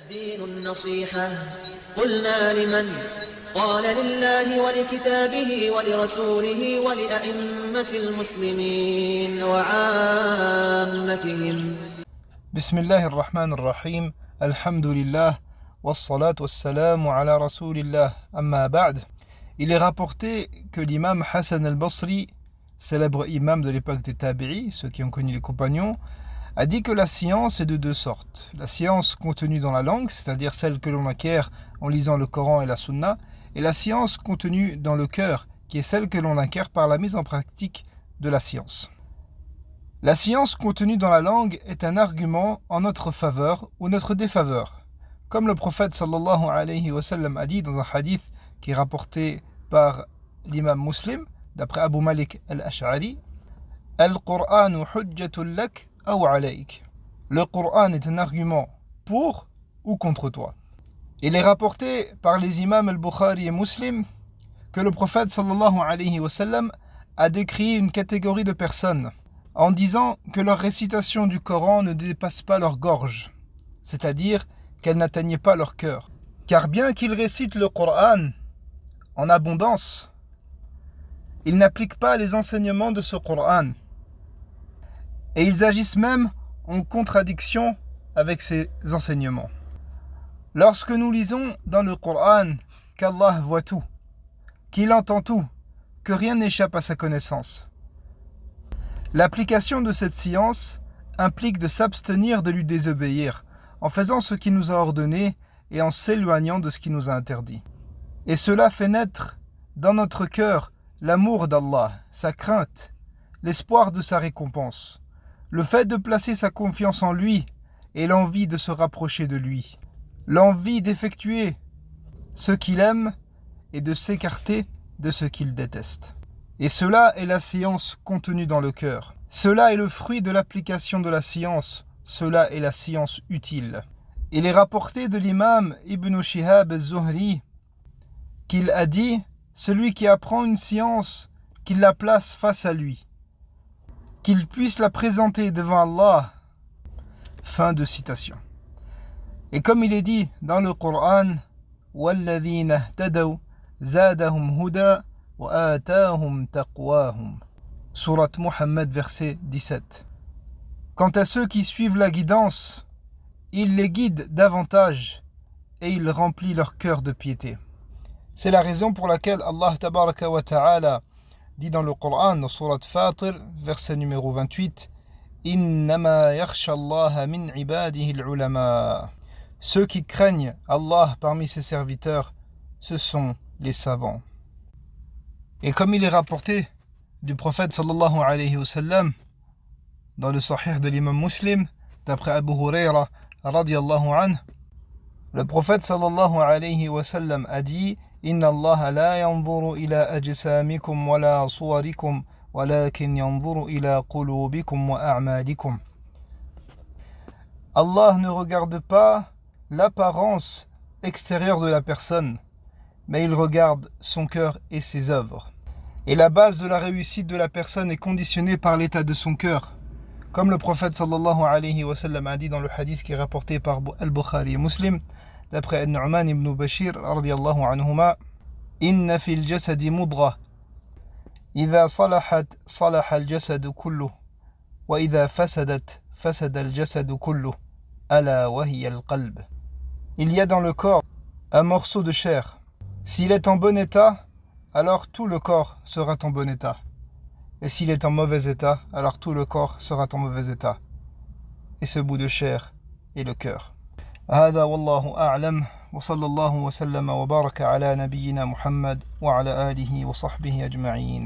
الدين النصيحة قلنا لمن قال لله ولكتابه ولرسوله ولأئمة المسلمين وعامتهم. بسم الله الرحمن الرحيم. الحمد لله والصلاة والسلام ala rasulillah. Amma ba'd. Il est rapporté que l'imam Hassan al-Basri, célèbre imam de l'époque des Tabi'i, ceux qui ont connu les compagnons, a dit que la science est de deux sortes. La science contenue dans la langue, c'est-à-dire celle que l'on acquiert en lisant le Coran et la Sunna, et la science contenue dans le cœur, qui est celle que l'on acquiert par la mise en pratique de la science. La science contenue dans la langue est un argument en notre faveur ou notre défaveur. Comme le prophète sallallahu alayhi wa sallam a dit dans un hadith qui est rapporté par l'imam Muslim, d'après Abu Malik al-Ash'ari, « Al-Qur'anu hujjatun lak aw alayk » Le Coran est un argument pour ou contre toi. Il est rapporté par les imams al-Bukhari et Muslim que le prophète sallallahu alayhi wa sallam a décrit une catégorie de personnes en disant que leur récitation du Coran ne dépasse pas leur gorge, c'est-à-dire qu'elle n'atteignait pas leur cœur. Car bien qu'ils récitent le Coran en abondance, ils n'appliquent pas les enseignements de ce Coran. Et ils agissent même en contradiction avec ces enseignements. Lorsque nous lisons dans le Coran qu'Allah voit tout, qu'il entend tout, que rien n'échappe à sa connaissance, l'application de cette science implique de s'abstenir de lui désobéir en faisant ce qu'il nous a ordonné et en s'éloignant de ce qu'il nous a interdit. Et cela fait naître dans notre cœur l'amour d'Allah, sa crainte, l'espoir de sa récompense, le fait de placer sa confiance en lui et l'envie de se rapprocher de lui, l'envie d'effectuer ce qu'il aime et de s'écarter de ce qu'il déteste. Et cela est la science contenue dans le cœur. Cela est le fruit de l'application de la science. Cela est la science utile. Il est rapporté de l'imam Ibn Shihab al-Zuhri qu'il a dit « Celui qui apprend une science, qu'il la place face à lui, qu'il puisse la présenter devant Allah. » Fin de citation. Et comme il est dit dans le Coran « وَالَّذِينَ اهْتَدَوْا زَادَهُمْ هُدًى وَآتَاهُمْ تَقْوَاهُمْ » Surat Muhammad, verset 17. Quant à ceux qui suivent la guidance, il les guide davantage et il remplit leur cœur de piété. C'est la raison pour laquelle Allah tabaraka wa ta'ala dit dans le Coran, dans Surat Fatir, verset numéro 28, « Innama yakhsha Allah min ibadihi al-ulama » Ceux qui craignent Allah parmi ses serviteurs, ce sont les savants. Et comme il est rapporté du prophète sallallahu alayhi wa sallam dans le sahih de l'imam Muslim, d'après Abu Huraira radiyallahu anhu, le prophète sallallahu alayhi wa sallam a dit « Inna Allah la yanzuru ila ajsamikum wa la suwarikum, walakin yanzuru ila qulubikum wa a'malikum » Allah ne regarde pas l'apparence extérieure de la personne, mais il regarde son cœur et ses œuvres. Et la base de la réussite de la personne est conditionnée par l'état de son cœur. Comme le prophète sallallahu alayhi wa sallam a dit dans le hadith qui est rapporté par Al-Bukhari et Muslim, d'après An-Nu'man ibn Bashir radiyallahu anhuma, Inna fil jasadi mudghah, idha salahat salaha al-jasadu kulluh, wa idha fasadat fasada al-jasadu kulluh, ala wa hiya al-qalb. Il y a dans le corps un morceau de chair. S'il est en bon état, alors tout le corps sera en bon état. Et s'il est en mauvais état, alors tout le corps sera en mauvais état. Et ce bout de chair est le cœur. هذا والله أعلم وصلى الله وسلم وبارك على نبينا محمد وعلى آله وصحبه أجمعين.